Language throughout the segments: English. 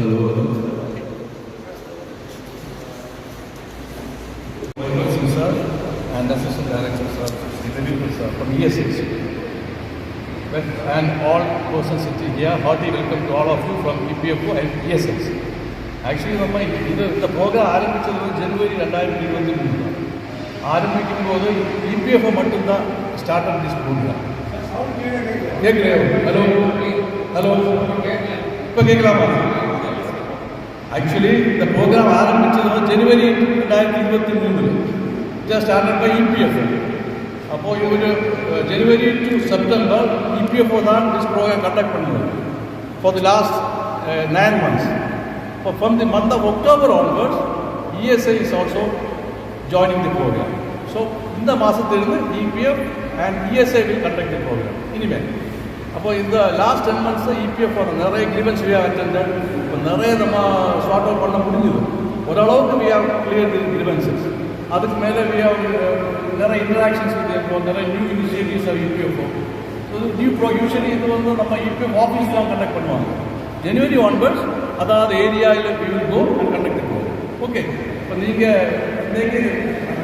Hello. Sir and Assistant Director Sir, Sir from ESH. And all persons sitting here, hearty welcome to all of you from EPFO and ESH. Actually, the program ஆரம்பிச்சது January 2023. ஆரம்பிக்கும் போது EPFO மட்டும்தான் start on this programme. Hello hello இப்போ கேட்கலாமா? Actually இந்த program ஆரம்பித்தது January 2023. Just started by EPFO. அப்போது ஒரு January to September EPFO தான் this program conduct பண்ணுது for the last 9 months. From the month of October onwards, ESI is also joining the program. So in the மாதத்திலிருந்து EPF and ESI will conduct the program. Anyway, அப்போ இந்த last 10 months EPF நிறைய grievance we have attended. இப்போ நிறைய நம்ம sort out பண்ண முடிஞ்சது. ஓரளவுக்கு we have cleared the grievances. அதுக்கு மேலே we have நிறைய interactions with them, நிறைய new initiatives of EPFO. So usually இது நம்ம EPF ஆஃபீஸ் தான் கண்டக்ட் பண்ணுவாங்க. January onwards அதாவது ஏரியாவில் we will go and conduct the program. Okay, இப்போ நீங்கள்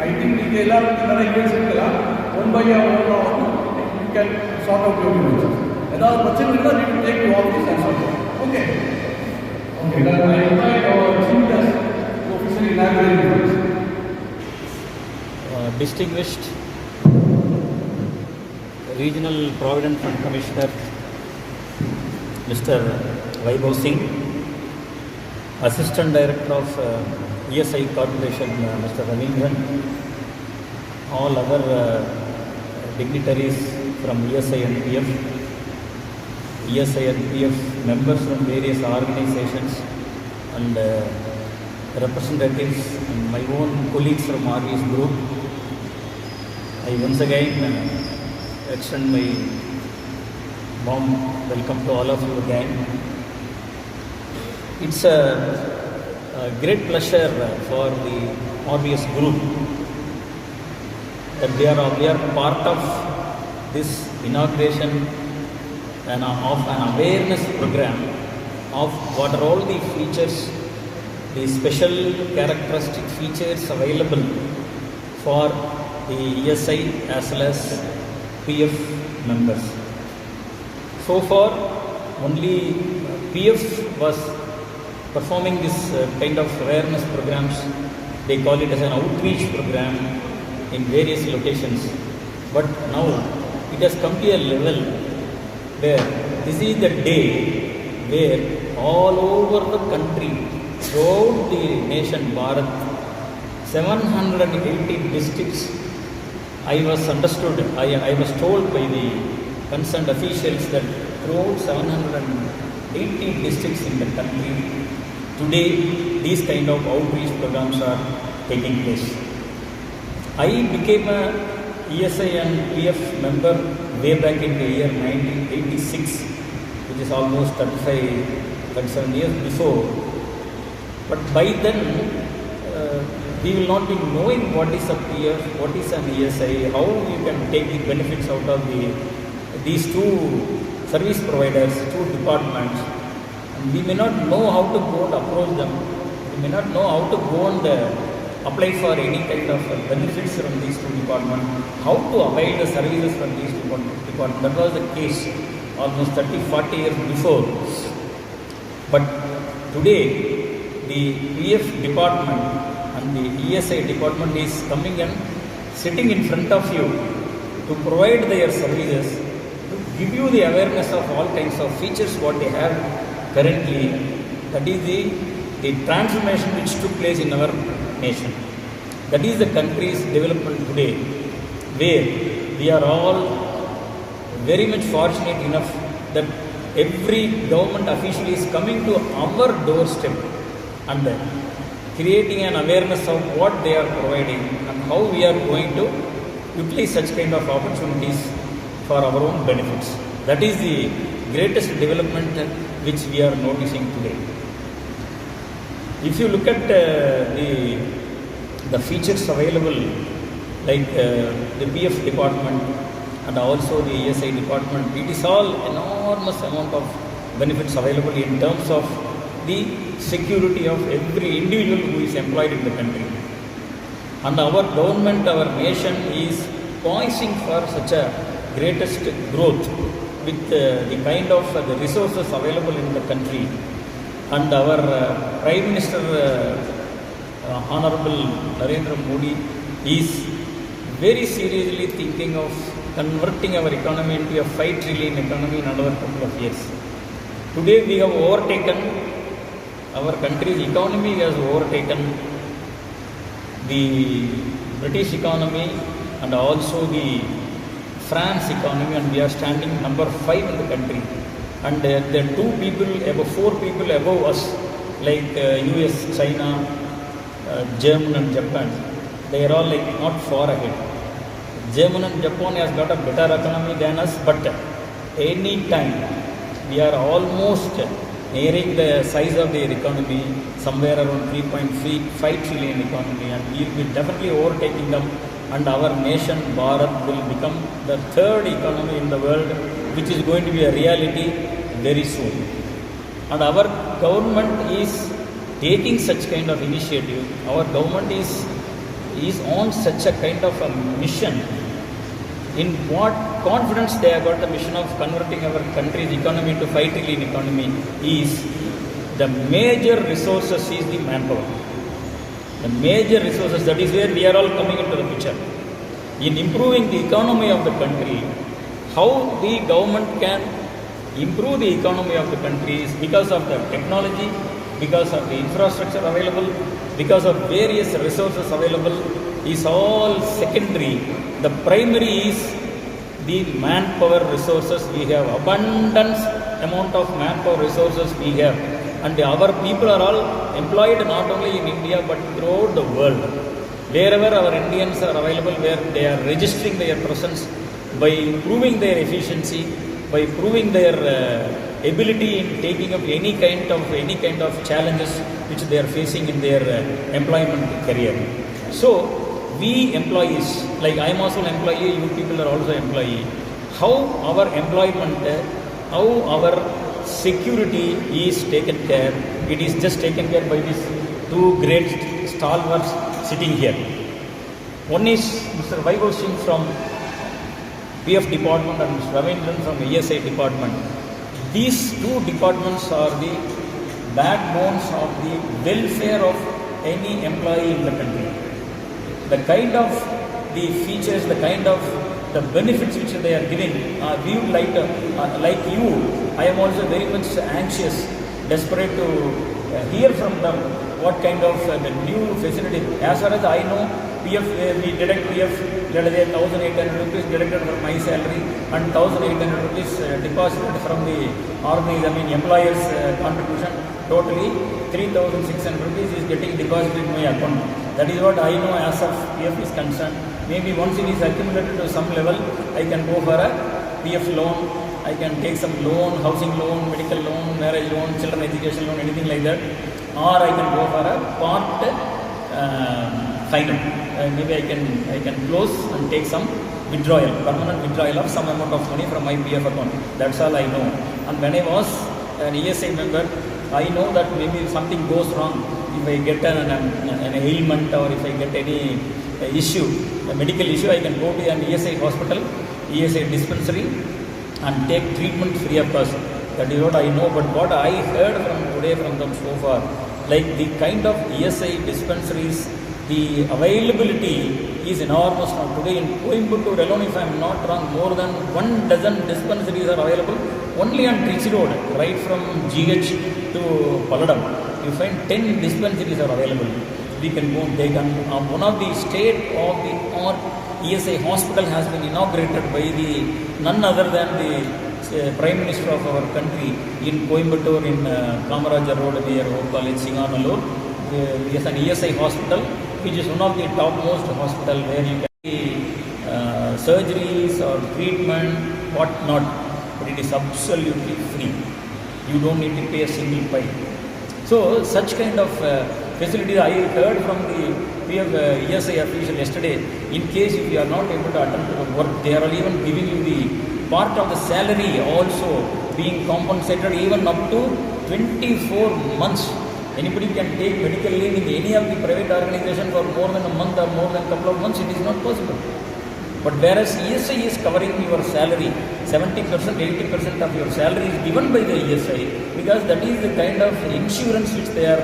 ஐ திங்க் நீங்கள் எல்லாரும் நிறைய ஈவெண்ட்ஸ் இருக்கலாம். One by you can sort out your events. ஏதாவது பிரச்சனை இருந்தால் you take you office and sort out. Okay okay, I invite our chief guest to officially inaugurate the event. Distinguished Regional Provident Fund Commissioner Mr. Vaibhav Singh, Assistant Director of ESI Corporation Mr. Ravindran, all other dignitaries from ESI and PF, ESI and PF members from various organizations and representatives and my own colleagues from RVS Group. I once again extend my warm welcome to all of you again. It's a great pleasure for the RVS Group that we are part of this inauguration and of an awareness program of what are all the features, the special characteristic features available for the ESI as well as PF members. So far, only PF was performing this kind of awareness programs. They call it as an outreach program in various locations. But now it has come to a level where this is the day where all over the country, throughout the nation Bharat, 780 districts, I was told by the concerned officials that throughout 780 districts in the country, today these kind of outreach programs are taking place. I became a ESI and PF member way back in the year 1986, which is almost 37 years before. But by then, we will not be knowing what is a PF, what is an ESI, how you can take the benefits out of these two service providers, two departments. And we may not know how to go and approach them. We may not know how to go and apply for any kind of benefits from these two departments, how to avail the services from these two departments. That was the case almost 30-40 years before. But today, the PF department and the ESI department is coming and sitting in front of you to provide their services, to give you the awareness of all kinds of features what they have currently. That is the transformation which took place in our nation. That is the country's development today, where we are all very much fortunate enough that every government official is coming to our doorstep and creating an awareness of what they are providing and how we are going to utilize such kind of opportunities for our own benefits. That is the greatest development which we are noticing today. If you look at the features available, like the PF department and also the ESI department, it is all enormous amount of benefits available in terms of the security of every individual who is employed in the country. And our government, our nation is poising for such a greatest growth with the kind of the resources available in the country. And our Prime Minister, Honorable Narendra Modi, is very seriously thinking of converting our economy into a 5 trillion economy in another couple of years. Today we have overtaken, our country's economy has overtaken the British economy and also the France economy, and we are standing number 5 in the country. And there are 4 people above us, like US, China, Germany and Japan. They are all like not far ahead. Germany and Japan has got a better economy than us, but any time we are almost nearing the size of their economy, somewhere around 3.5 trillion economy, and we will be definitely overtaking them, and our nation Bharat will become the 3rd economy in the world, which is going to be a reality very soon. And our government is taking such kind of initiative. Our government is on such a kind of a mission. In what confidence they have got the mission of converting our country's economy into 5 trillion economy is the major resources is the manpower. The major resources, that is where we are all coming into the picture. In improving the economy of the country, how the government can improve the economy of the country is because of the technology, because of the infrastructure available, because of various resources available, is all secondary. The primary is the manpower resources. We have abundance amount of manpower resources we have, and our people are all employed not only in India but throughout the world. Wherever our Indians are available, where they are registering their presence by improving their efficiency, by proving their ability in taking up any kind of challenges which they are facing in their employment career. So we employees, like I am also an employee, you people are also employee. How our employment, how our security is taken care? It is just taken care by these 2 great stalwarts sitting here. One is Mr. Vaibhav Singh from PF department and Mr. Ravindran from ESI department. These 2 departments are the backbones of the welfare of any employee in the country. The kind of the features, the kind of the benefits which they are giving, we would like you, I am also very much anxious, desperate to hear from them what kind of the new facility. As far as I know, PF, we deduct PF, let us say 1,800 rupees deducted from my salary and 1,800 rupees deposited from the employer's contribution. Totally 3,600 rupees is getting deposited in my account. That is what I know as of PF is concerned. Maybe once it is accumulated to some level, I can go for a PF loan, I can take some loan, housing loan, medical loan, marriage loan, children education loan, anything like that. Or I can go for a part final. Maybe I can close and take some withdrawal, permanent withdrawal of some amount of money from my PF account. That's all I know. And when I was an ESI member, I know that maybe if something goes wrong, if I get an ailment or if I get any issue, a medical issue, I can go to an ESI hospital, ESI dispensary and take treatment free of cost. That is what I know. But what I heard from today from them so far, like the kind of ESI dispensaries, the availability is enormous now. Today in Coimbatore alone, if I am not wrong, more than 1 dozen dispensaries are available only on Trichy Road, right from GH to Palladam. You find 10 dispensaries are available. We can go and take on. One of the state-of-the-art ESI hospital has been inaugurated by none other than the Prime Minister of our country in Coimbatore in Kamaraja Road near Hope College, Singanallur. There is an ESI hospital which is one of the topmost hospital where you can do surgeries or treatment, what not, but it is absolutely free. You don't need to pay a single pie. So such kind of facilities I heard from the ESI official yesterday. In case if you are not able to attend to the work, they are even giving you the part of the salary also being compensated even up to 24 months. Anybody can take medical leave in any of the private organization for more than a month or more than a couple of months. It is not possible. But whereas ESI is covering your salary, 70%, 80% of your salary is given by the ESI, because that is the kind of insurance which they are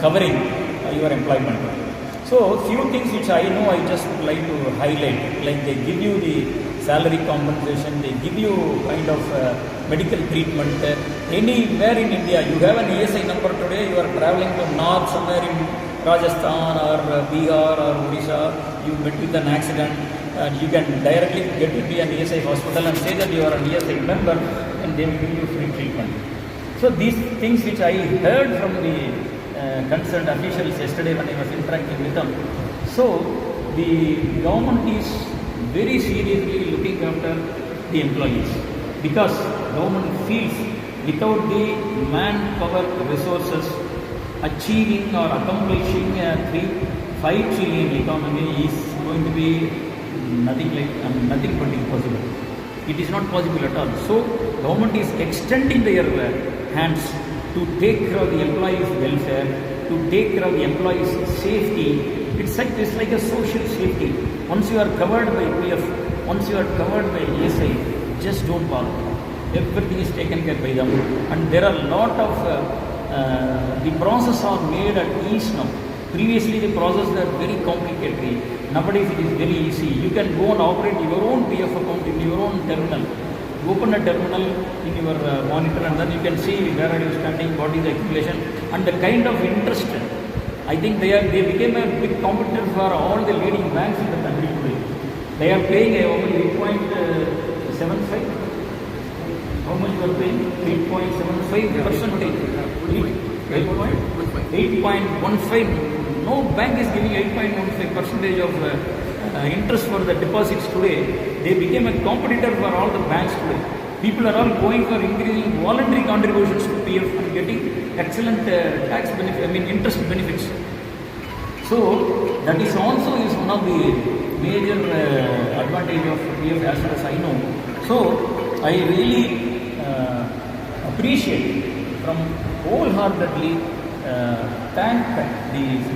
covering your employment. So few things which I know, I just would like to highlight, like they give you the salary compensation, they give you kind of medical treatment. Anywhere in India, you have an ESI number today, you are traveling to north, somewhere in Rajasthan or Bihar or Odisha, you met with an accident, and you can directly get into an ESI hospital and say that you are an ESI member, and they will give you free treatment. So these things which I heard from the concerned officials yesterday when I was interacting with them. So the government is very seriously looking after the employees, because government feels without the manpower resources, achieving or accomplishing a 5 trillion economy is going to be nothing but impossible. It is not possible at all. So government is extending their hands to take care of the employees' welfare, to take care of the employees' safety. It's like a social safety. Once you are covered by EPF, once you are covered by ESI, just don't bother. Everything is taken care by them. And there are a lot of, the process are made at ease now. Previously the process were very complicated. Nowadays it is very easy. You can go and operate your own PF account in your own terminal. Open a terminal in your monitor, and then you can see where are you standing, what is the accumulation, and the kind of interest. I think they became a big competitor for all the leading banks in the country today. They are paying only 8.75. How much you are paying? 8.75%. 8.15. No bank is giving 8.15% of interest for the deposits today. They became a competitor for all the banks today. People are all going for increasing voluntary contributions to PF and getting excellent tax benefit, interest benefits. So that is also one of the major advantage of PF as far as I know. So I really appreciate from wholeheartedly thank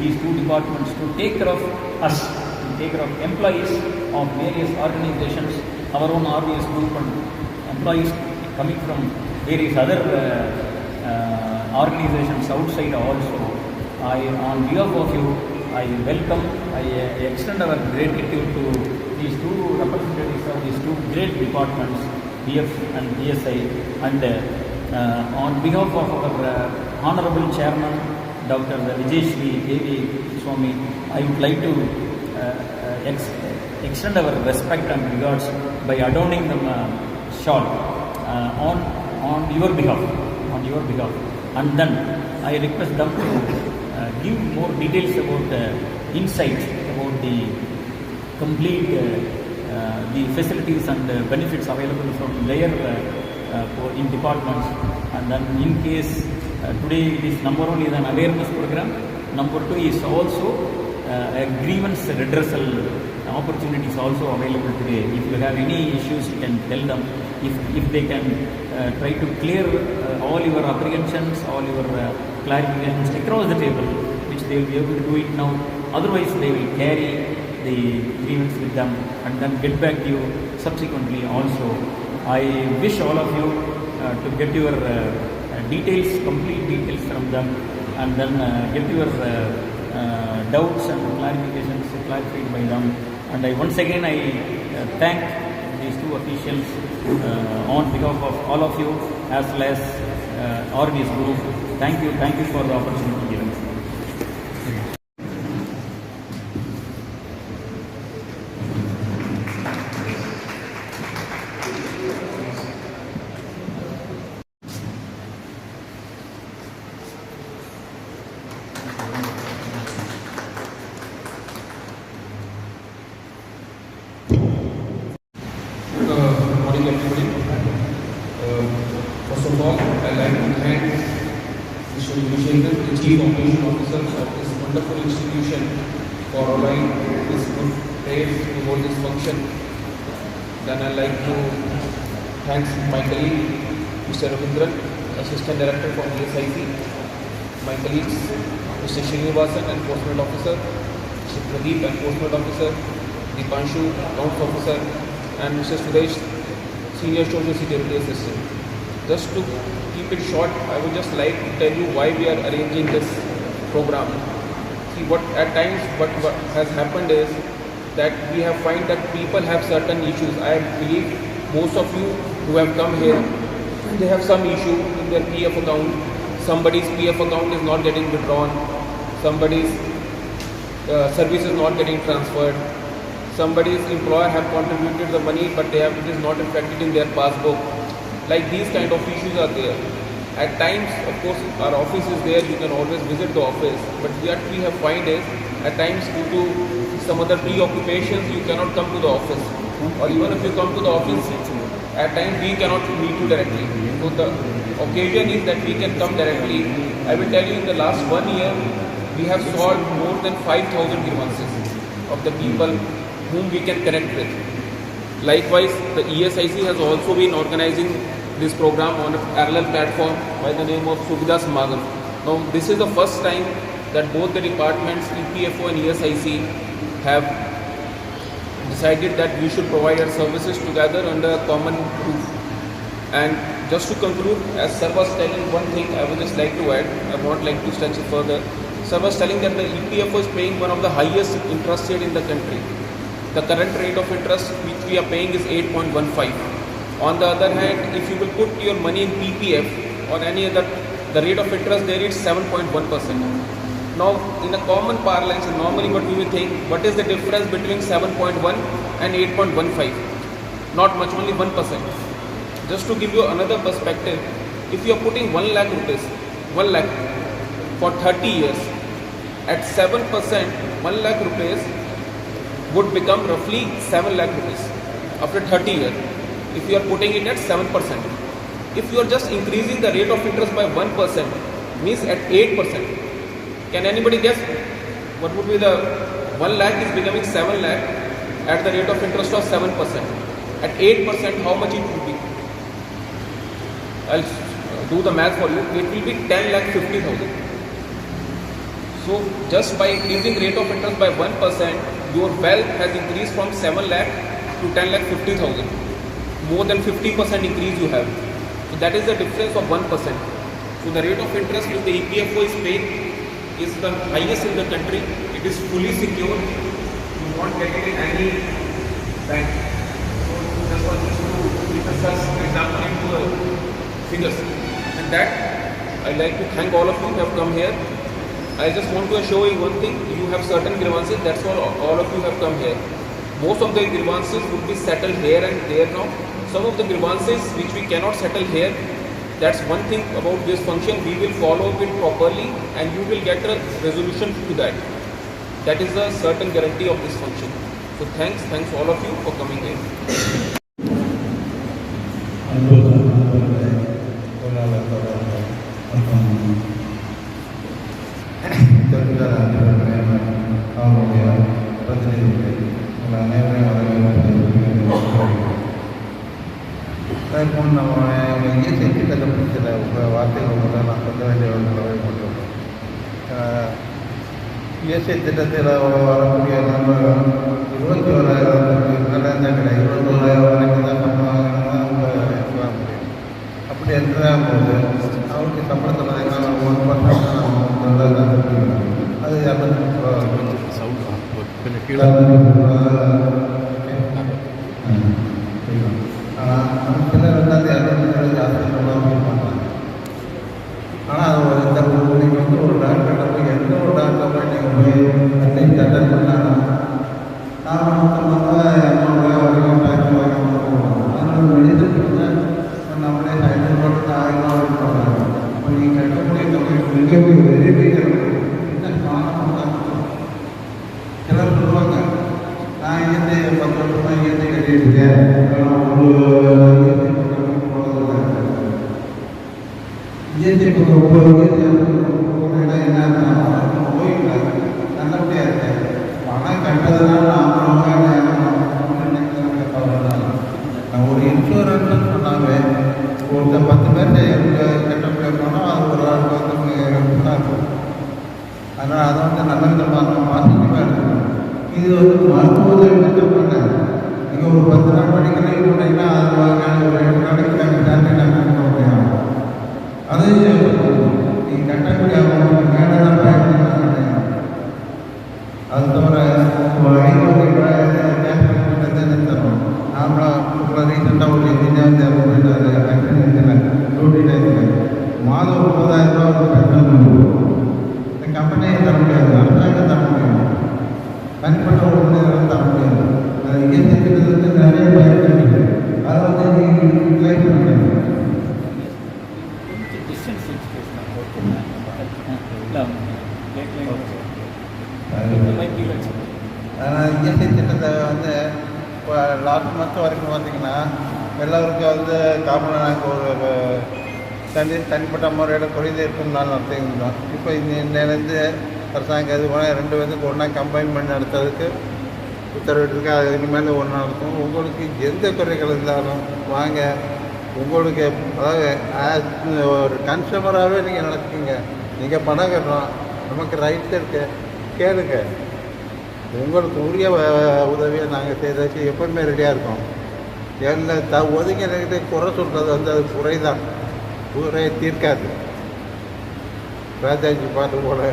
these two departments to take care of us, to take care of employees of various organizations, our own RBS group, and employees coming from various other organizations outside also. On behalf of you, I welcome, I extend our gratitude to these two representatives of these two great departments, PF and ESI, and on behalf of our Honorable Chairman, Dr. Vijayshri Devi Swami, I would like to extend our respect and regards by adorning them shawl on your behalf, and then I request them to give more details about insight about the complete the facilities and benefits available from their in departments. And then in case today this number 1 is an awareness program, number 2 is also a grievance redressal opportunities also available today. If you have any issues, you can tell them. If they can try to clear all your apprehensions, all your clarifications across the table, which they will be able to do it now. Otherwise, they will carry the grievance with them and then get back to you subsequently also. I wish all of you to get your details, complete details from them, and then get your doubts and clarifications clarified by them. And once again I thank these two officials on behalf of all of you as well as RBS Group. Thank you for the opportunity given. First of all, I'd like to thank Mr. Vijayendra, the Chief Operating Officer of this wonderful institution, for allowing this good place to hold this function. Then I'd like to thanks my colleague Mr. Ravindran, Assistant Director from ESIC, my colleagues Mr. Srinivasan, Enforcement Officer, Mr. Pradeep, Enforcement Officer, Dipanshu, Accounts Officer, and Mr. Suresh, Senior Social Security Assistant. Just to keep it short, I would just like to tell you why we are arranging this program. See, what has happened is that we have find that people have certain issues. I believe most of you who have come here, they have some issue in their PF account. Somebody's PF account is not getting withdrawn. Somebody's service is not getting transferred. Somebody's employer have contributed the money, but it is not reflected in their passbook. Like these kind of issues are there. At times, of course, our office is there. You can always visit the office. But what we have find is, at times due to some other preoccupations, you cannot come to the office. Or even if you come to the office, at times we cannot meet you directly. So the occasion is that we can come directly. I will tell you, in the last 1 year, we have solved more than 5,000 grievances of the people whom we can connect with. Likewise, the ESIC has also been organizing this program on a parallel platform by the name of Suvidha Samagam. Now, this is the first time that both the departments, EPFO and ESIC, have decided that we should provide our services together under a common roof. And just to conclude, as Sir was telling one thing, I would just like to add, I won't like to stretch it further. Sir was telling that the EPFO is paying one of the highest interest rate in the country. The current rate of interest which we are paying is 8.15. On the other hand, if you will put your money in PPF or any other, the rate of interest there is 7.1%. Now, in a common parlance, normally what we will think, what is the difference between 7.1 and 8.15? Not much, only 1%. Just to give you another perspective, if you are putting 1 lakh rupees, 1 lakh for 30 years, at 7%, 1 lakh rupees would become roughly 7 lakh rupees after 30 years. If you are putting it at 7%. If you are just increasing the rate of interest by 1%, means at 8%. Can anybody guess what would be the 1 lakh is becoming 7 lakh at the rate of interest of 7%. At 8%, how much it would be? I'll do the math for you. It will be 10 lakh 50,000. So just by increasing rate of interest by 1%, your wealth has increased from 7 lakh to 10 lakh 50,000. More than 50% increase you have. So that is the difference of 1%. So the rate of interest which the EPFO is paying is the highest in the country. It is fully secure. You won't get it in any bank. So just want to give us example into figures. And that, I'd like to thank all of you who have come here. I just want to show you one thing. You have certain grievances, that's all of you have come here. Most of the grievances would be settled here and there now. Some of the grievances which we cannot settle here, that's one thing about this function. We will follow it properly and you will get a resolution to that. That is a certain guarantee of this function. So thanks all of you for coming here. நம்ம இயற்கை திட்டத்தை பற்றி சில வார்த்தைகள் மூலம் நான் சொல்ல வேண்டிய மட்டும் இயற்கை திட்டத்தில் வரக்கூடிய நம்ம 21,000 நல்லா இருந்தால் கிடையாது 21,000 வரைக்கும் தான் நம்ம எடுத்துக்க முடியும். அப்படி எடுத்துக்கும் போது அவருக்கு சம்பளத்தில் பார்த்தீங்கன்னா 1% அது 250 சிலர் வந்து அது 200 ஜாஸ்தி பண்ணுறாங்க. ஆனால் அது நீங்கள் வந்து ஒரு டாக்டர்கிட்ட போய் எந்த ஒரு டாக்டர் போய் நீங்கள் போய் அட்லீஸ்ட் அட்டன் பண்ணாங்கன்னா நான் மொத்தமாக 200 வரைக்கும் டாக்டர் வாங்க போகணும். அதனால் மெடிசன் வந்து நம்மளே 500 1000 பண்ணுறாங்க. இப்போ நீங்கள் கட்டக்கூடிய தொகை வெரிஃபிகேஷன் என்ன காரணம் சிலர் சொல்லுவாங்க, நான் இயற்கை 10 வருஷமாக இயற்கை கட்டியிருக்கேன், இயற்கை என்ன போயிட்டாங்க நல்லபடியாக இருக்கேன். பணம் கட்டதுனால நான் ஒரு இன்சூரன்ஸ் சொன்னாங்க. 10 பேர்கிட்ட கட்டப்பட போனால் அது ஒரு ஆளுக்கு வந்து தான் இருக்கும். அதனால் அதை வந்து நல்ல விதமாக பாசிட்டிவாக எடுக்கணும். இது வந்து மருத்துவத்தை திட்டப்பட்ட நீங்கள் ஒரு 10 நாள் படிக்கிறீங்க போனீங்கன்னா அது ஒரு 2 நாளைக்கு நாங்கள் சேலரி நாங்கள் பண்ண முடியும். அதையும் நீங்கள் கட்டக்கூடிய அவங்க மேலே தான் பயன்படுத்த. அது தவிர 50 கேஷ் தரணும். நாமளாக ரீசெண்டாக ஒரு இன்ஜினியர் தேவை போயிட்டார் ஆக்சிடென்ட்டில் டியூட்டியில் மாதம் 30,000 ரூபா ஒரு பெட்ரோல் இந்த கம்பெனியை தர முடியாது, அரசாங்கம் தர முடியும், தனிப்பட்ட ஒரு மனிதர்கள் தர முடியாது. அது இயற்கை திட்டத்துக்கு நிறைய பயன் இருக்குது. அதை வந்து நீங்கள் யூட்டிலைஸ் பண்ண முடியும். இயற்கை திட்டத்தை வந்து இப்போ லாஸ்ட் மந்த் வரைக்கும் பார்த்திங்கன்னா எல்லோருக்கும் வந்து காமனாக ஒரு தனிப்பட்ட முறையில் குறைந்து இருக்கும் நாள் நடத்திருந்தோம். இப்போ இன்னிலேருந்து அரசாங்கம் இது போனால் 2 பேருக்கு ஒன்றா கம்பைன் பண்ணி நடத்துறதுக்கு உத்தரவிட்டிருக்கு. அது இனிமேல் ஒன்றா நடத்தும். உங்களுக்கு எந்த குறைகள் இருந்தாலும் வாங்க, உங்களுக்கு அதாவது ஒரு கன்சூமராகவே நீங்கள் நடத்துங்க. நீங்கள் பணம் கட்டுறோம், நமக்கு ரைட்ஸ் இருக்கு, கேளுங்க. உங்களுக்கு உரிய உதவியை நாங்கள் செய்கிறதுக்கு எப்பவுமே ரெடியாக இருக்கோம். எல்லா ஒதுங்கிட்டு குறை சொல்கிறது வந்து அது குறைதான், குறையை தீர்க்காது. ராஜாஜி பாட்டு போல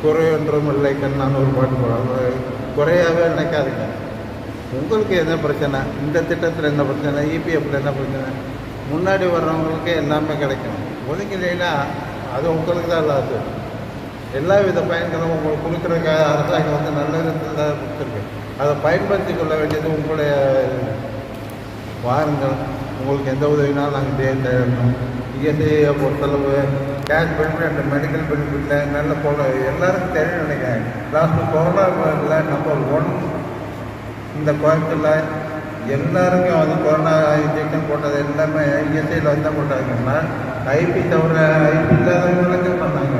குறையொன்றும் இல்லை கண்ணான்னு ஒரு பாட்டு போல குறையாகவே நினைக்காதுங்க. உங்களுக்கு என்ன பிரச்சனை, இந்த திட்டத்தில் என்ன பிரச்சனை, EPFல என்ன பிரச்சனை, முன்னாடி வர்றவங்களுக்கு எல்லாமே கிடைக்கும். ஒதுங்கினா அது உங்களுக்கு தான் இல்லாது. எல்லா வித பயன்களும் உங்களுக்கு கொடுக்குறதுக்காக அரசாங்கம் வந்து நல்ல விதத்தில் தான் கொடுத்துருக்கு. அதை பயன்படுத்தி கொள்ள வேண்டியது உங்களுடைய வாருங்கள். உங்களுக்கு எந்த உதவினாலும் நாங்கள் தேவைப்படணும். இஎஸ்ஐயை பொறுத்தளவு கேஷ் பெனிஃபிட் அண்ட் மெடிக்கல் பெனிஃபிட்டில் நல்ல போல எல்லாருக்கும் தெரியும் நினைக்கிறேன். லாஸ்ட்டு கொரோனாவில் நம்பர் 1 இந்த கோயம்புத்தூரில் எல்லாருக்கும் வந்து கொரோனா இன்ஜெக்ஷன் போட்டது எல்லாமே இஎஸ்ஐயில் வந்து தான் போட்டாங்கன்னா ஐபி தவிர ஐபி இல்லாதவங்களுக்கு பண்ணாங்க.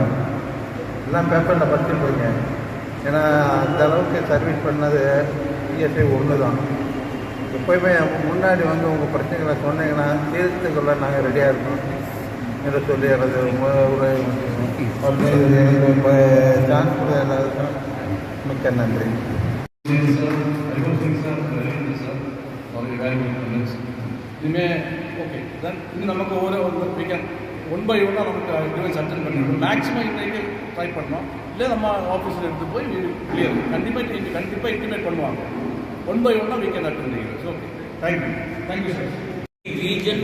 எல்லாம் பேப்பரில் படிச்சுட்டு போய்ங்க. ஏன்னா அந்த அளவுக்கு சர்வீஸ் பண்ணது இஎஸ்ஐ ஒன்று தான். எப்போயுமே முன்னாடி வந்து உங்கள் பிரச்சனைகளை சொன்னீங்கன்னா தீர்த்துக்கொள்ள நாங்கள் ரெடியாக இருக்கோம் என்று சொல்லி எனது உரை சான்ஸ் கொடுத்த எல்லாருக்கும் மிக்க நன்றி. இனிமேல் ஓகே தென் இன்னும் நமக்கு ஒரு வீக்கெண்ட் 1 by 1 நமக்கு டிவைஸ் அட்டென்ட் பண்ணிடணும். மேக்ஸிமம் இன்றைக்கு ட்ரை பண்ணோம். இல்லை நம்ம ஆஃபீஸில் எடுத்து போய் கிளியர் கண்டிப்பாக இன்டிமேட் பண்ணுவாங்க. 1 by 1 we can attend the events. Okay. Thank you, sir. Region,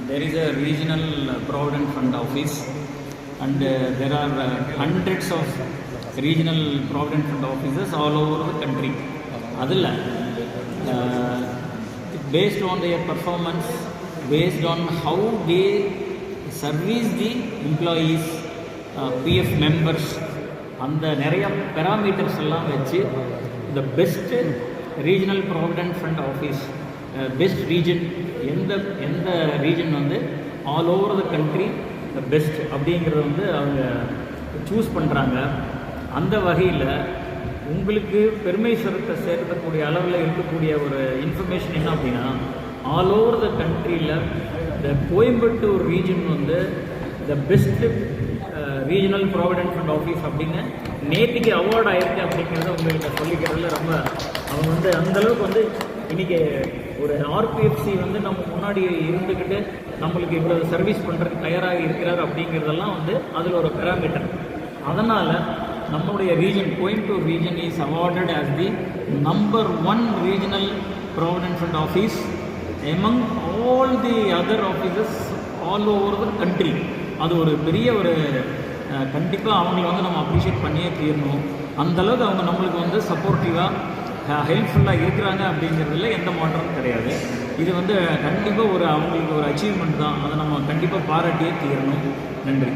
there is a regional provident fund office, and there are hundreds of regional provident fund offices all over the country. Adilla, based on their performance, based on how they service the employees, PF members, and the நிறைய parameters எல்லாம் வச்சு the best regional provident fund office, best region, எந்த region வந்து all over the country the best அப்படிங்கிறது வந்து அவங்க choose பண்ணுறாங்க. அந்த வகையில் உங்களுக்கு பெருமை சேர்க்கக்கூடிய அளவில் இருக்கக்கூடிய ஒரு இன்ஃபர்மேஷன் என்ன அப்படின்னா, ஆல் ஓவர் த கண்ட்ரியில் இந்த கோயம்புத்தூர் ரீஜன் வந்து the best regional provident fund office அப்படின்னு நேற்றுக்கு அவார்டு ஆயிருக்கு அப்படிங்கிறத உங்களுக்கு சொல்லிக்கிறதுல ரொம்ப அவங்க வந்து அந்தளவுக்கு வந்து இன்றைக்கி ஒரு ஆர்பிஎஃப்சி வந்து நம்ம முன்னாடி இருந்துக்கிட்டு நம்மளுக்கு இவ்வளோ சர்வீஸ் பண்ணுறதுக்கு தயாராக இருக்கிறார் அப்படிங்கிறதெல்லாம் வந்து அதில் ஒரு பேராமீட்டர். அதனால் நம்மளுடைய region Coimbatore region is awarded as the number 1 regional provident fund office among all the other offices all over the country. அது ஒரு பெரிய ஒரு கண்டிப்பாக அவங்கள வந்து நம்ம அப்ரிஷியேட் பண்ணியே தீரணும். அந்தளவுக்கு அவங்க நம்மளுக்கு வந்து சப்போர்ட்டிவாக ஹெல்ப்ஃபுல்லாக இருக்கிறாங்க அப்படிங்கிறதுல எந்த மாற்றமும் கிடையாது. இது வந்து கண்டிப்பாக ஒரு அவங்களுக்கு ஒரு அச்சீவ்மெண்ட் தான். அதை நம்ம கண்டிப்பாக பாராட்டியே தீரணும். நன்றி.